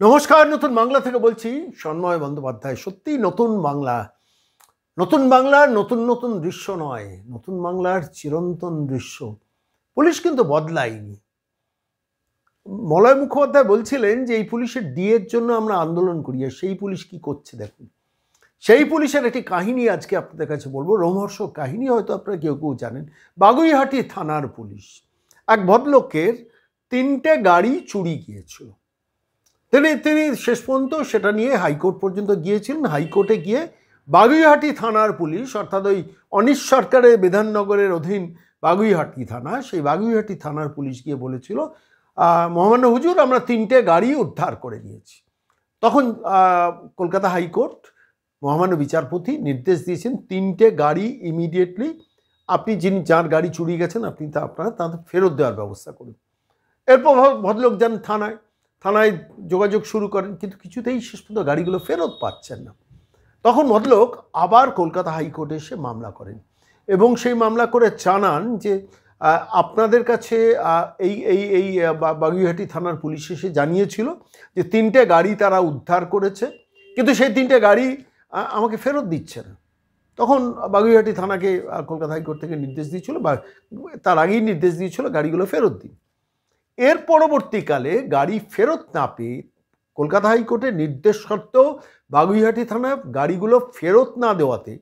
নমস্কার, নতুন বাংলা থেকে বলছি সন্ময় বন্দ্যোপাধ্যায়। সত্যি নতুন বাংলা, নতুন বাংলার নতুন নতুন দৃশ্য নয়, নতুন বাংলার চিরন্তন দৃশ্য। পুলিশ কিন্তু বদলায়নি। মলয় মুখোপাধ্যায় বলছিলেন যে এই পুলিশের ডিএর জন্য আমরা আন্দোলন করি, আর সেই পুলিশ কি করছে দেখুন। সেই পুলিশের একটি কাহিনী আজকে আপনাদের কাছে বলবো, রোমহর্ষক কাহিনী, হয়তো আপনারা কেউ কেউ জানেন। বাগুইহাটি থানার পুলিশ এক ভদ্রলোকের 3টে গাড়ি চুরি গিয়েছিল। তিনি শেষ পর্যন্ত সেটা নিয়ে হাইকোর্ট পর্যন্ত গিয়েছিলেন। হাইকোর্টে গিয়ে বাগুইহাটি থানার পুলিশ, অর্থাৎ ওই অনিশ সরকারের বিধাননগরের অধীন বাগুইহাটি থানা, সেই বাগুইহাটি থানার পুলিশ গিয়ে বলেছিল, মহামান্য হুজুর, আমরা 3টে গাড়ি উদ্ধার করে নিয়েছি। তখন কলকাতা হাইকোর্ট মহামান্য বিচারপতি নির্দেশ দিয়েছেন 3টে গাড়ি ইমিডিয়েটলি আপনি যার গাড়ি চুরি গেছেন আপনারা তাদের ফেরত দেওয়ার ব্যবস্থা করুন। এরপর ভদ্রলোক যান থানায় যোগাযোগ শুরু করেন, কিন্তু কিছুতেই শেষ পর্যন্ত গাড়িগুলো ফেরত পাচ্ছেন না। তখন ভদ্রলোক আবার কলকাতা হাইকোর্টে এসে মামলা করেন এবং সেই মামলা করে জানান যে আপনাদের কাছে এই বাগুইহাটি থানার পুলিশ এসে জানিয়েছিল যে 3টে গাড়ি তারা উদ্ধার করেছে, কিন্তু সেই 3টে গাড়ি আমাকে ফেরত দিচ্ছে না। তখন বাগুইহাটি থানাকে কলকাতা হাইকোর্ট থেকে নির্দেশ দিয়েছিল, বা তার আগেই নির্দেশ দিয়েছিল গাড়িগুলো ফেরত দিন। এর পরবর্তীকালে গাড়ি ফেরত না পেয়ে কলকাতা হাইকোর্টের নির্দেশ সত্ত্বেও বাগুইহাটি থানায় গাড়িগুলো ফেরত না দেওয়াতে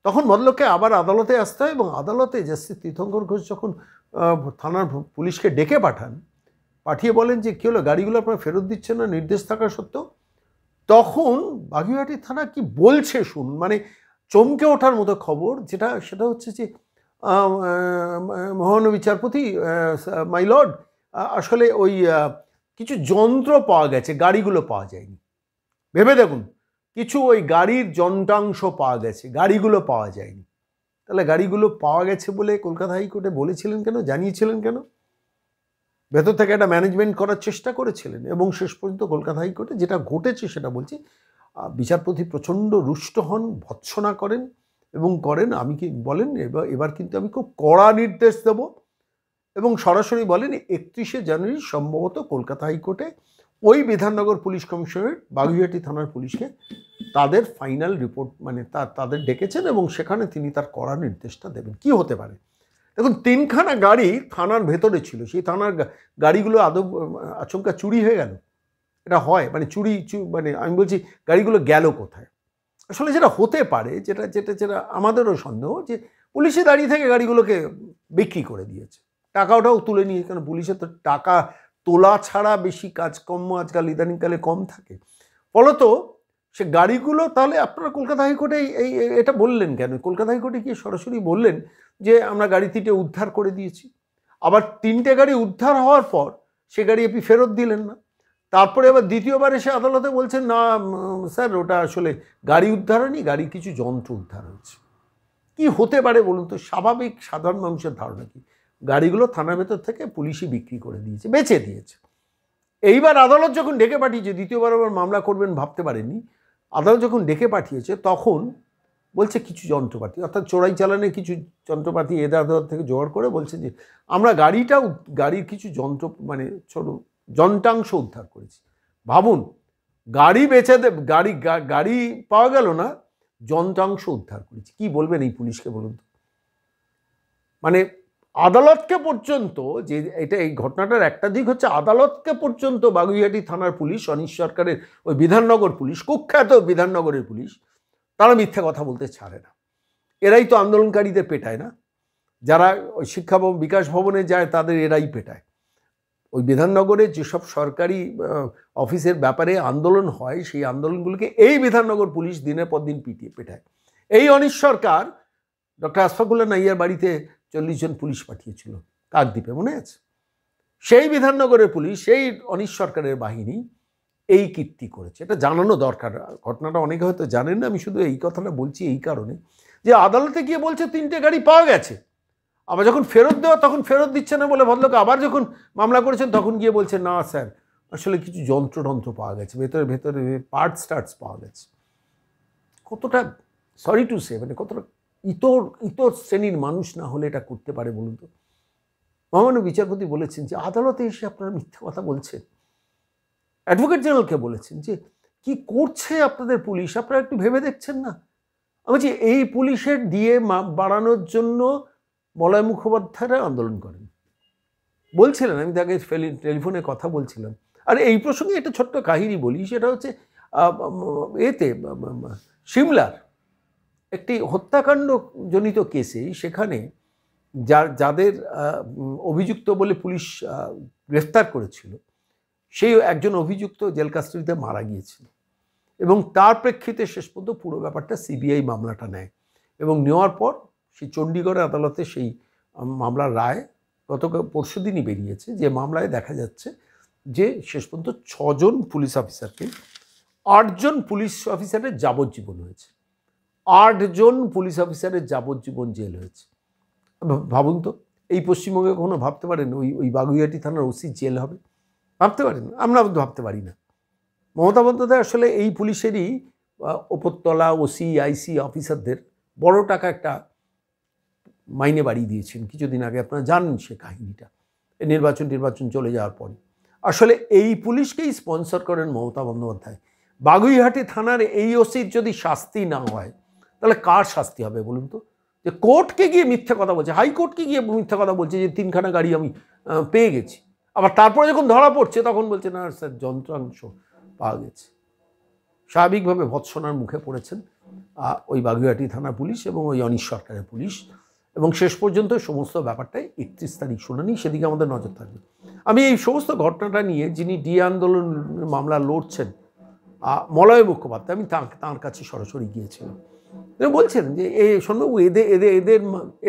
তখন ভদ্রলোককে আবার আদালতে আসতে হয়, এবং আদালতে জাস্টিস তীর্থঙ্কর ঘোষ যখন থানার পুলিশকে ডেকে পাঠিয়ে বলেন যে কী হলো, গাড়িগুলো আপনারা ফেরত দিচ্ছেন না নির্দেশ থাকা সত্ত্বেও, তখন বাগুইহাটি থানা কি বলছে শুনুন। মানে চমকে ওঠার মতো খবর, সেটা হচ্ছে যে মহামান্য বিচারপতি, মাই লর্ড, আসলে ওই কিছু যন্ত্র পাওয়া গেছে, গাড়িগুলো পাওয়া যায়নি। ভেবে দেখুন, কিছু ওই গাড়ির যন্ত্রাংশ পাওয়া গেছে, গাড়িগুলো পাওয়া যায়নি। তাহলে গাড়িগুলো পাওয়া গেছে বলে কলকাতা হাইকোর্টে বলেছিলেন কেন, জানিয়েছিলেন কেন? ভেতর থেকে একটা ম্যানেজমেন্ট করার চেষ্টা করেছিলেন, এবং শেষ পর্যন্ত কলকাতা হাইকোর্টে যেটা ঘটেছে সেটা বলছি, বিচারপতি প্রচণ্ড রুষ্ট হন, ভৎসনা করেন এবং আমি কি বলেন, এবার কিন্তু আমি খুব কড়া নির্দেশ দেব, এবং সরাসরি বলেন 31শে জানুয়ারি সম্ভবত কলকাতা হাইকোর্টে ওই বিধাননগর পুলিশ কমিশনারেট বাগুইহাটি থানার পুলিশকে তাদের ফাইনাল রিপোর্ট, মানে তাদের ডেকেছেন, এবং সেখানে তিনি তার কড়া নির্দেশটা দেবেন। কি হতে পারে দেখুন, 3খানা গাড়ি থানার ভেতরে ছিল, সেই থানার গাড়িগুলো আদৌ আচমকা চুরি হয়ে গেল? এটা হয় মানে মানে আমি বলছি গাড়িগুলো গেল কোথায়? আসলে যেটা হতে পারে, যেটা আমাদেরও সন্দেহ, যে পুলিশে দাঁড়িয়ে থেকে গাড়িগুলোকে বিক্রি করে দিয়েছে, টাকাটাও তুলে নিয়ে, কারণ পুলিশের তো টাকা তোলা ছাড়া বেশি কাজকর্ম আজকাল ইদানিংকালে কম থাকে। ফলত সে গাড়িগুলো, তাহলে আপনারা কলকাতা হাইকোর্টে এটা বললেন কেন? কলকাতা হাইকোর্টে গিয়ে সরাসরি বললেন যে আমরা গাড়ি 3টে উদ্ধার করে দিয়েছি। আবার 3টে গাড়ি উদ্ধার হওয়ার পর সে গাড়ি আপনি ফেরত দিলেন না। তারপরে আবার দ্বিতীয়বার এসে আদালতে বলছেন, না স্যার, ওটা আসলে গাড়ি উদ্ধার হয়নি, গাড়ির কিছু যন্ত্র উদ্ধার হয়েছে। কি হতে পারে বলুন তো? স্বাভাবিক সাধারণ মানুষের ধারণা কি? গাড়িগুলো থানার ভেতর থেকে পুলিশই বিক্রি করে দিয়েছে, বেচে দিয়েছে। এইবার আদালত যখন ডেকে পাঠিয়েছে, দ্বিতীয়বার আবার মামলা করবেন ভাবতে পারেননি, আদালত যখন ডেকে পাঠিয়েছে তখন বলছে কিছু যন্ত্রপাতি, অর্থাৎ চোরাই চালানের কিছু যন্ত্রপাতি এদের আদালত থেকে জোগাড় করে বলছে যে আমরা গাড়ির কিছু মানে ছোট যন্ত্রাংশ উদ্ধার করেছি। ভাবুন, গাড়ি বেচে গাড়ি পাওয়া গেল না, যন্ত্রাংশ উদ্ধার করেছি। কি বলবেন এই পুলিশকে বলুন তো? মানে আদালতকে পর্যন্ত, যে এই ঘটনাটার একটা দিক হচ্ছে আদালতকে পর্যন্ত বাগুইহাটি থানার পুলিশ, অনিশ সরকারের ওই বিধাননগর পুলিশ, কুখ্যাত বিধাননগরের পুলিশ, তারা মিথ্যা কথা বলতে ছাড়ে না। এরাই তো আন্দোলনকারীদের পেটায় না, যারা ওই শিক্ষা বিকাশ ভবনে যায় তাদের এরাই পেটায়। ওই বিধাননগরে যেসব সরকারি অফিসের ব্যাপারে আন্দোলন হয়, সেই আন্দোলনগুলোকে এই বিধাননগর পুলিশ দিনের পর দিন পেটায়। এই অনিশ সরকার ডক্টর আশফাকুল্লাহ নাইয়ার বাড়িতে 40 জন পুলিশ পাঠিয়েছিল কাকদ্বীপে, মনে আছে? সেই বিধাননগরের পুলিশ, সেই অনিশ সরকারের বাহিনী এই কীর্তি করেছে। এটা জানানো দরকার। ঘটনাটা অনেকে হয়তো জানেন না, আমি শুধু এই কথাটা বলছি এই কারণে যে আদালতে গিয়ে বলছে 3টে গাড়ি পাওয়া গেছে, আবার যখন ফেরত দেওয়া তখন ফেরত দিচ্ছে না বলে ভদ্রলোক আবার যখন মামলা করেছেন তখন গিয়ে বলছে, না স্যার, আসলে কিছু যন্ত্র পাওয়া গেছে, ভেতরে পার্টস পাওয়া গেছে। কতটা, সরি টু সে, মানে কতটা ইতর শ্রেণীর মানুষ না হলে এটা করতে পারে বলুন তো? মহামান্য বিচারপতি বলেছেন যে আদালতে এসে আপনারা মিথ্যা কথা বলছেন। অ্যাডভোকেট জেনারেলকে বলেছেন যে কি করছে আপনাদের পুলিশ, আপনারা একটু ভেবে দেখছেন না? আমি বলছি এই পুলিশের ডিএ বাড়ানোর জন্য মলয় মুখোপাধ্যায়রা আন্দোলন করেন বলছিলেন। আমি তাকে টেলিফোনে কথা বলছিলাম। আর এই প্রসঙ্গে একটা ছোট্ট কাহিনী বলি, সেটা হচ্ছে এতে সিমলার একটি হত্যাকাণ্ড জনিত কেসে, সেখানে যাদের অভিযুক্ত বলে পুলিশ গ্রেফতার করেছিল, সেই একজন অভিযুক্ত জেল কাস্টাডিতে মারা গিয়েছিল এবং তার প্রেক্ষিতে শেষ পর্যন্ত পুরো ব্যাপারটা সিবিআই মামলাটা নেয় এবং নেওয়ার পর সেই চণ্ডীগড়ের আদালতে সেই মামলার রায় গত পরশুদিনই বেরিয়েছে, যে মামলায় দেখা যাচ্ছে যে শেষ পর্যন্ত 6 জন পুলিশ অফিসারকে 8 জন পুলিশ অফিসারের যাবজ্জীবন হয়েছে, 8 জন পুলিশ অফিসারের যাবজ্জীবন জেল হয়েছে। ভাবুন তো, এই পশ্চিমবঙ্গে কখনো ভাবতে পারেন ওই বাগুইআটি থানার ওসি জেল হবে? ভাবতে পারেন? আমরা ভাবতে পারি না। মমতা বন্দ্যোপাধ্যায় আসলে এই পুলিশেরই ওপরতলা ওসি আইসি অফিসারদের বড় টাকা একটা মাইনে বাড়িয়ে দিয়েছেন কিছুদিন আগে, আপনারা জানেন সে কাহিনীটা, নির্বাচন চলে যাওয়ার পরে। আসলে এই পুলিশকেই স্পন্সর করেন মমতা বন্দ্যোপাধ্যায়। বাগুইহাটি থানার এই ওসির যদি শাস্তি না হয় তাহলে কার শাস্তি হবে বলুন তো? যে কোর্টকে গিয়ে মিথ্যে কথা বলছে, হাইকোর্টকে গিয়ে মিথ্যে কথা বলছে যে 3খানা গাড়ি আমি পেয়ে গেছি, আবার তারপরে যখন ধরা পড়ছে তখন বলছে না স্যার যন্ত্রাংশ পাওয়া গেছে। স্বাভাবিকভাবে ভৎসনার মুখে পড়েছেন ওই বাগুইআটি থানা পুলিশ এবং ওই অনিশ সরকারের পুলিশ, এবং শেষ পর্যন্ত সমস্ত ব্যাপারটাই 31 তারিখ শুনানি, সেদিকে আমাদের নজর থাকবে। আমি এই সমস্ত ঘটনাটা নিয়ে যিনি ডিএ আন্দোলন মামলা লড়ছেন মলয় মুখোপাধ্যায়, আমি তাঁর কাছে সরাসরি গিয়েছিলাম। বলছেন যে শোনবাবু,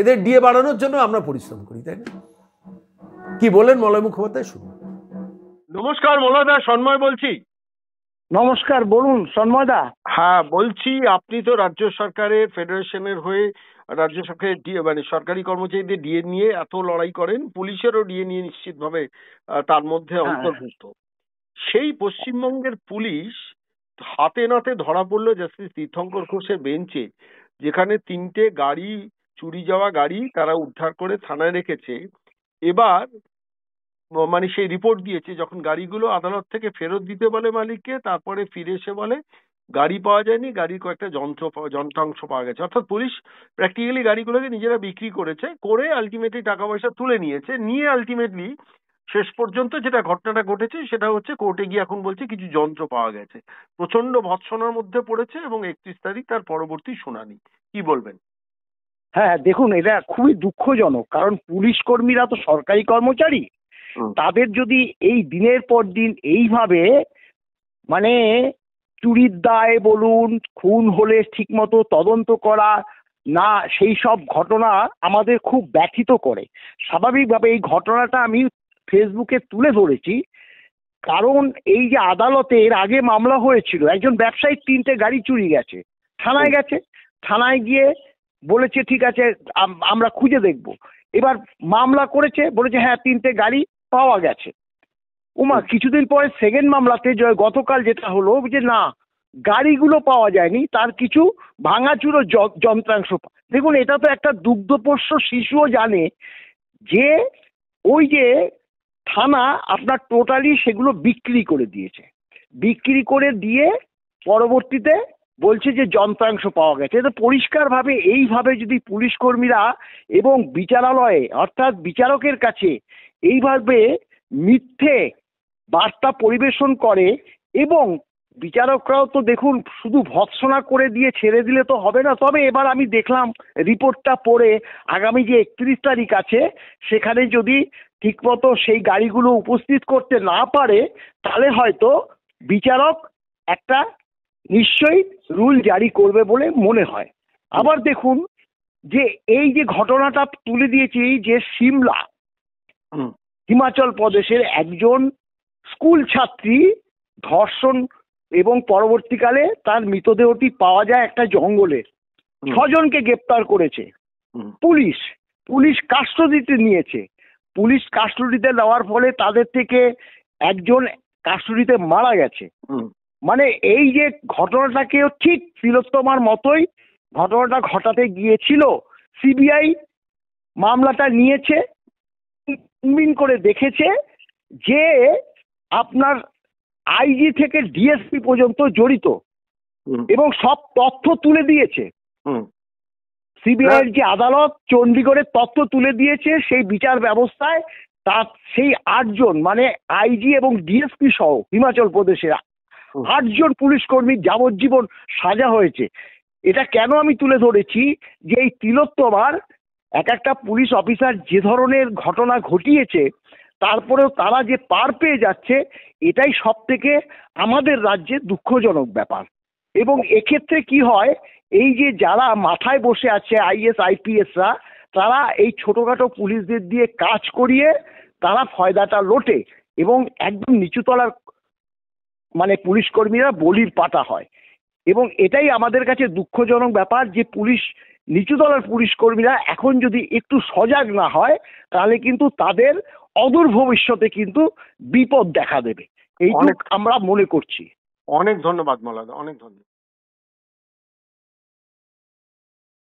এদের ডিএ বাড়ানোর জন্য আমরা পরিশ্রম করি, তাই না? কি বলেন মলয় মুখোপাধ্যায়, শুনুন। নমস্কার মলয় দা, সন্ময় বলছি। নমস্কার, বলুন সন্ময় দা। হ্যাঁ বলছি, আপনি তো রাজ্য সরকারের ফেডারেশনের হয়ে রাজ্য সরকারের ডিএ মানে সরকারি কর্মচারীদের ডিএ নিয়ে এত লড়াই করেন, পুলিশেরও ডিএ নিয়ে নিশ্চিতভাবে তার মধ্যে অন্তর্ভুক্ত। সেই পশ্চিমবঙ্গের পুলিশ হাতে নাতে ধরা পড়লো জাস্টিস তীর্থঙ্কর ঘোষের বেঞ্চে, যেখানে 3টে গাড়ি, চুরি যাওয়া গাড়ি তারা উদ্ধার করে থানায় রেখেছে। এবার মানে সেই রিপোর্ট দিয়েছে, যখন গাড়িগুলো আদালত থেকে ফেরত দিতে বলে মালিককে, তারপরে ফিরে এসে বলে গাড়ি পাওয়া যায়নি, গাড়ির কয়েকটা যন্ত্রাংশ পাওয়া গেছে। অর্থাৎ পুলিশ প্র্যাকটিক্যালি গাড়িগুলোকে নিজেরা বিক্রি করে আলটিমেটলি টাকা পয়সা তুলে নিয়ে আলটিমেটলি শেষ পর্যন্ত যেটা ঘটনাটা ঘটেছে সেটা হচ্ছে কোর্টে গিয়ে এখন বলছে কিছু যন্ত্র পাওয়া গেছে। প্রচন্ড ভৎসনার মধ্যে পড়েছে এবং 31 তারিখ তার পরবর্তী শুনানি। কি বলবেন? হ্যাঁ দেখুন, এটা খুবই দুঃখজনক, কারণ পুলিশ কর্মীরা তো সরকারি কর্মচারী, তাদের যদি এই দিনের পর দিন এইভাবে মানে চুরির দায় বলুন, খুন হলে ঠিকমতো তদন্ত করা না, সেই সব ঘটনা আমাদের খুব ব্যথিত করে। স্বাভাবিকভাবে এই ঘটনাটা আমি ফেসবুকে তুলে ধরেছি, কারণ এই যে আদালতে এর আগে মামলা হয়েছিল, একজন ব্যবসায়ীর 3টে গাড়ি চুরি গেছে, থানায় গেছে, থানায় গিয়ে বলেছে ঠিক আছে আমরা খুঁজে দেখব। এবার মামলা করেছে, বলেছে হ্যাঁ 3টে গাড়ি পাওয়া গেছে। কিছুদিন পরে সেকেন্ড মামলাতে গতকাল যেটা হলো যে না, গাড়িগুলো পাওয়া যায়নি, তার কিছু ভাঙাচুরো যন্ত্রাংশ। দেখুন, এটা তো একটা দুগ্ধপোষ্য শিশুও জানে যে ওই যে থানা আপনার টোটালি সেগুলো বিক্রি করে দিয়েছে, বিক্রি করে দিয়ে পরবর্তীতে বলছে যে যন্ত্রাংশ পাওয়া গেছে। এটা পরিষ্কারভাবে এইভাবে যদি পুলিশ কর্মীরা এবং বিচারালয়ে অর্থাৎ বিচারকের কাছে এইভাবে মিথ্যে বার্তা পরিবেশন করে, এবং বিচারকরাও তো দেখুন শুধু ভৎসনা করে দিয়ে ছেড়ে দিলে তো হবে না। তবে এবার আমি দেখলাম রিপোর্টটা পড়ে, আগামী যে 31 তারিখ আছে সেখানে যদি ঠিকমতো সেই গাড়িগুলো উপস্থিত করতে না পারে, তাহলে হয়তো বিচারক একটা নিশ্চয়ই রুল জারি করবে বলে মনে হয়। আবার দেখুন যে এই যে ঘটনাটা তুলে দিয়েছি, যে সিমলা হিমাচল প্রদেশের একজন স্কুল ছাত্রী ধর্ষণ এবং পরবর্তীকালে তার মৃতদেহটি পাওয়া যায় একটা জঙ্গলে। 6 জনকে গ্রেপ্তার করেছে পুলিশ কাস্টডিতে নিয়েছে। পুলিশ কাস্টডিতে নেওয়ার ফলে তাদের থেকে একজন কাস্টডিতে মারা গেছে। মানে এই যে ঘটনাটাকেও ঠিক তিলোত্তমার মতোই ঘটনাটা ঘটাতে গিয়েছিল। সিবিআই মামলাটা নিয়েছে, করে দেখেছে যে আপনার আইজি থেকে ডিএসপি পর্যন্ত জড়িত এবং সব তথ্য তুলে দিয়েছে। সিবিআইয়ের যে আদালত চণ্ডীগড়ের তথ্য তুলে দিয়েছে, সেই বিচার ব্যবস্থায় তার সেই 8 জন মানে আইজি এবং ডিএসপি সহ হিমাচল প্রদেশের 8 জন পুলিশ কর্মীর যাবজ্জীবন সাজা হয়েছে। এটা কেন আমি তুলে ধরেছি যে এই তিলোত্তমার এক একটা পুলিশ অফিসার যে ধরনের ঘটনা ঘটিয়েছে, তারপরেও তারা যে পার পেয়ে যাচ্ছে, এটাই সব থেকে আমাদের রাজ্যে দুঃখজনক ব্যাপার। এবং এক্ষেত্রে কি হয়, এই যে যারা মাথায় বসে আছে আইএস আইপিএসরা, তারা এই ছোটখাটো পুলিশদের দিয়ে কাজ করিয়ে তারা ফয়দাটা লোটে এবং একদম নিচুতলার মানে পুলিশ কর্মীরা বলির পাঠা হয়। এবং এটাই আমাদের কাছে দুঃখজনক ব্যাপার যে নিচুতলার পুলিশ কর্মীরা এখন যদি একটু সজাগ না হয়, তাহলে কিন্তু তাদের অদূর ভবিষ্যতে কিন্তু বিপদ দেখা দেবে, এইটুকু আমরা মনে করছি। অনেক ধন্যবাদ মলাদা, অনেক ধন্যবাদ।